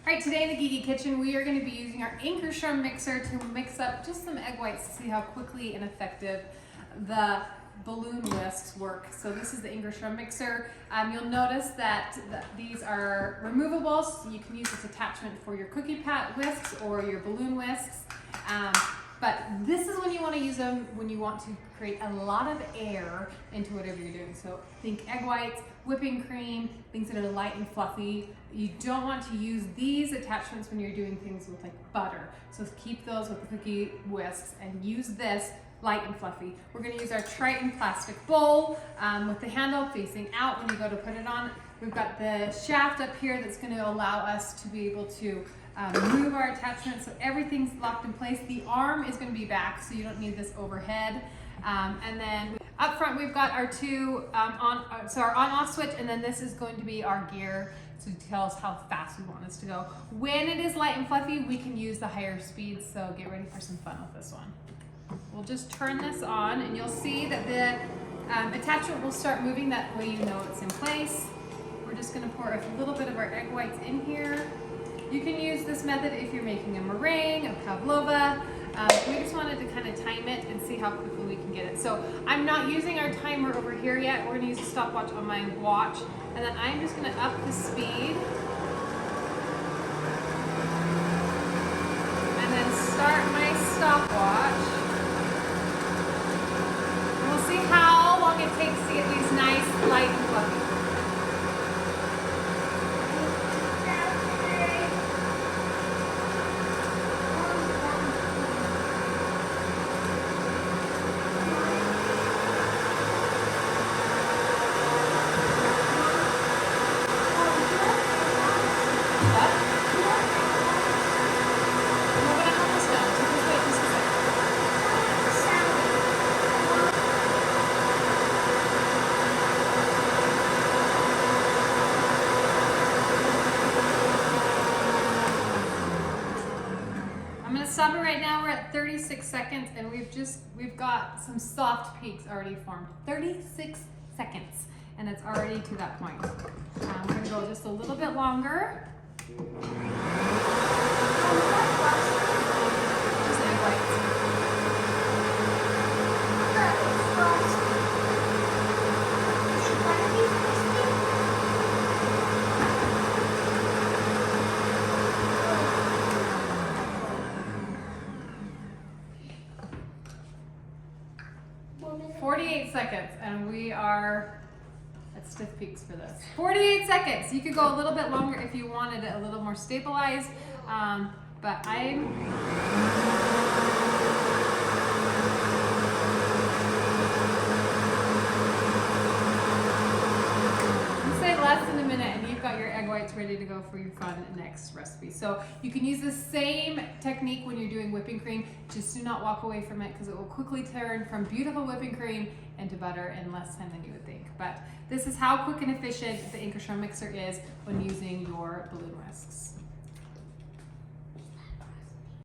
All right, today in the Geeky Kitchen, we are going to be using our Ankarsrum mixer to mix up just some egg whites to see how quickly and effective the balloon whisks work. So this is the Ankarsrum mixer. You'll notice that these are removable, so you can use this attachment for your cookie pat whisks or your balloon whisks. But this is when you want to use them when you want to create a lot of air into whatever you're doing. So think egg whites, whipping cream, things that are light and fluffy. You don't want to use these attachments when you're doing things with like butter. So keep those with the cookie whisks and use this light and fluffy. We're going to use our Triton plastic bowl with the handle facing out when you go to put it on. We've got the shaft up here that's going to allow us to be able to move our attachments so everything's locked in place. The arm is going to be back, so you don't need this overhead. And then up front we've got our two our on-off switch, and then this is going to be our gear to tell us how fast we want this to go. When it is light and fluffy, we can use the higher speeds, so get ready for some fun with this one. We'll just turn this on and you'll see that the attachment will start moving. That way you know it's in place. We're just going to pour a little bit of our egg whites in here. You can use this method if you're making a meringue, a pavlova. We just wanted to kind of time it and see how quickly we can get it. So I'm not using our timer over here yet. We're going to use a stopwatch on my watch, and then I'm just going to up the speed and then start my stopwatch. And we'll see how long it takes to get these nice, light and fluffy. Stop it right now. We're at 36 seconds and we've got some soft peaks already formed. 36 seconds and it's already to that point. We're going to go just a little bit longer. Just egg whites. 48 seconds, and we are at stiff peaks for this. 48 seconds. You could go a little bit longer if you wanted it a little more stabilized, but I'm say less than a minute and you've got your egg whites ready to go for your fun next recipe. So you can use the same technique when you're doing whipping cream. Just do not walk away from it because it will quickly turn from beautiful whipping cream into butter in less time than you would think. But this is how quick and efficient the Ankarsrum mixer is when using your balloon whisks.